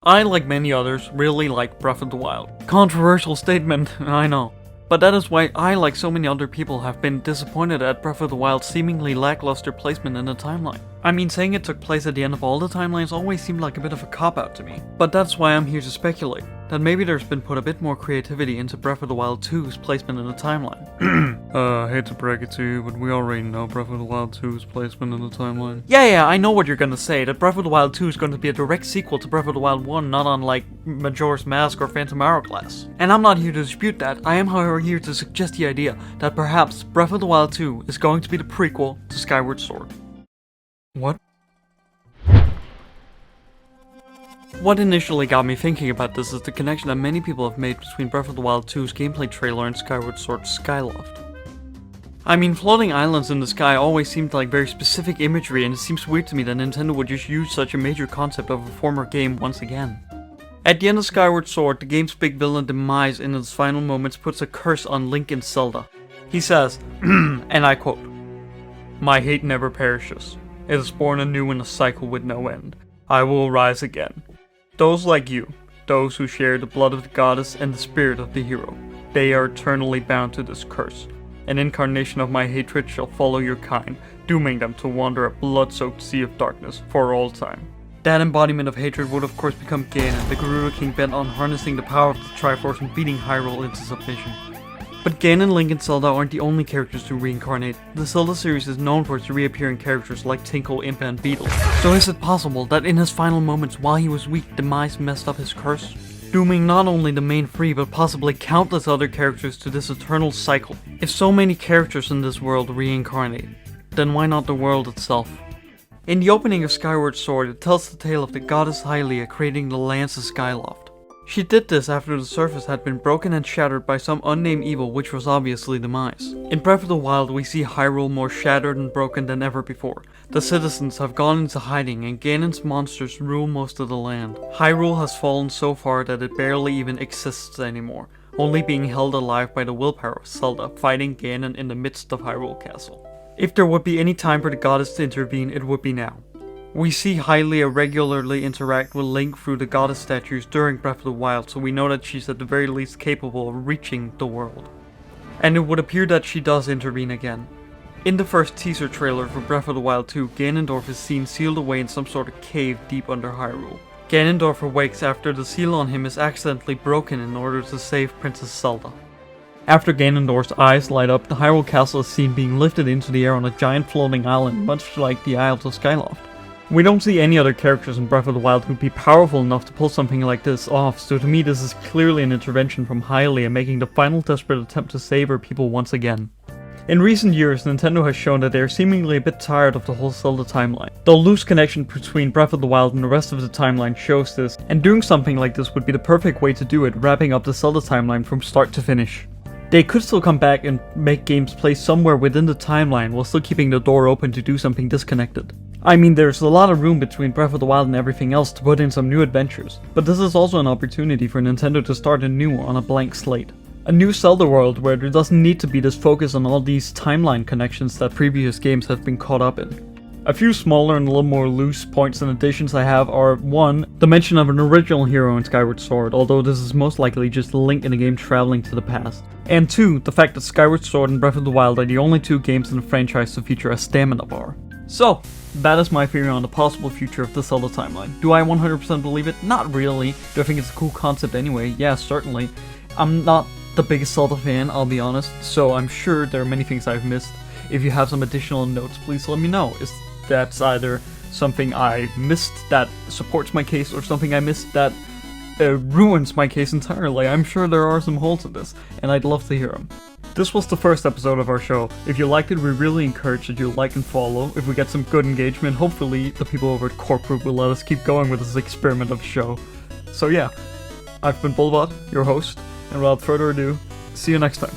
I, like many others, really like Breath of the Wild. Controversial statement, I know. But that is why I, like so many other people, have been disappointed at Breath of the Wild's seemingly lackluster placement in the timeline. I mean, saying it took place at the end of all the timelines always seemed like a bit of a cop-out to me. But that's why I'm here to speculate, that maybe there's been put a bit more creativity into Breath of the Wild 2's placement in the timeline. Hate to break it to you, but we already know Breath of the Wild 2's placement in the timeline. Yeah, I know what you're gonna say, that Breath of the Wild 2 is gonna be a direct sequel to Breath of the Wild 1, not unlike Majora's Mask or Phantom Hourglass. And I'm not here to dispute that, I am however here to suggest the idea that perhaps Breath of the Wild 2 is going to be the prequel to Skyward Sword. What? What initially got me thinking about this is the connection that many people have made between Breath of the Wild 2's gameplay trailer and Skyward Sword's Skyloft. I mean, floating islands in the sky always seemed like very specific imagery, and it seems weird to me that Nintendo would just use such a major concept of a former game once again. At the end of Skyward Sword, the game's big villain Demise in its final moments puts a curse on Link and Zelda. He says, and I quote, "My hate never perishes. It is born anew in a cycle with no end. I will rise again. Those like you, those who share the blood of the goddess and the spirit of the hero, they are eternally bound to this curse. An incarnation of my hatred shall follow your kind, dooming them to wander a blood-soaked sea of darkness for all time." That embodiment of hatred would of course become Ganon, the Gerudo King bent on harnessing the power of the Triforce and beating Hyrule into submission. But Ganon, Link, and Zelda aren't the only characters to reincarnate. The Zelda series is known for its reappearing characters like Tinkle, Impa, and Beetle. So is it possible that in his final moments while he was weak, Demise messed up his curse? Dooming not only the main three, but possibly countless other characters to this eternal cycle. If so many characters in this world reincarnate, then why not the world itself? In the opening of Skyward Sword, it tells the tale of the goddess Hylia creating the lands of Skyloft. She did this after the surface had been broken and shattered by some unnamed evil, which was obviously Demise. In Breath of the Wild, we see Hyrule more shattered and broken than ever before. The citizens have gone into hiding and Ganon's monsters rule most of the land. Hyrule has fallen so far that it barely even exists anymore, only being held alive by the willpower of Zelda fighting Ganon in the midst of Hyrule Castle. If there would be any time for the goddess to intervene, it would be now. We see Hylia regularly interact with Link through the goddess statues during Breath of the Wild, so we know that she's at the very least capable of reaching the world. And it would appear that she does intervene again. In the first teaser trailer for Breath of the Wild 2, Ganondorf is seen sealed away in some sort of cave deep under Hyrule. Ganondorf awakes after the seal on him is accidentally broken in order to save Princess Zelda. After Ganondorf's eyes light up, the Hyrule Castle is seen being lifted into the air on a giant floating island, much like the Isles of Skyloft. We don't see any other characters in Breath of the Wild who'd be powerful enough to pull something like this off, so to me this is clearly an intervention from Hylia making the final desperate attempt to save her people once again. In recent years, Nintendo has shown that they are seemingly a bit tired of the whole Zelda timeline. The loose connection between Breath of the Wild and the rest of the timeline shows this, and doing something like this would be the perfect way to do it, wrapping up the Zelda timeline from start to finish. They could still come back and make games play somewhere within the timeline while still keeping the door open to do something disconnected. I mean, there's a lot of room between Breath of the Wild and everything else to put in some new adventures, but this is also an opportunity for Nintendo to start anew on a blank slate. A new Zelda world where there doesn't need to be this focus on all these timeline connections that previous games have been caught up in. A few smaller and a little more loose points and additions I have are 1. The mention of an original hero in Skyward Sword, although this is most likely just a Link in the game traveling to the past. And 2. The fact that Skyward Sword and Breath of the Wild are the only two games in the franchise to feature a stamina bar. So, that is my theory on the possible future of the Zelda timeline. Do I 100% believe it? Not really. Do I think it's a cool concept anyway? Yeah, certainly. I'm not the biggest Zelda fan, I'll be honest, so I'm sure there are many things I've missed. If you have some additional notes, please let me know. That's either something I missed that supports my case or something I missed that ruins my case entirely. I'm sure there are some holes in this, and I'd love to hear them. This was the first episode of our show. If you liked it, we really encourage that you like and follow. If we get some good engagement, hopefully the people over at Corporate will let us keep going with this experiment of a show. So yeah, I've been BoleVad, your host, and without further ado, see you next time.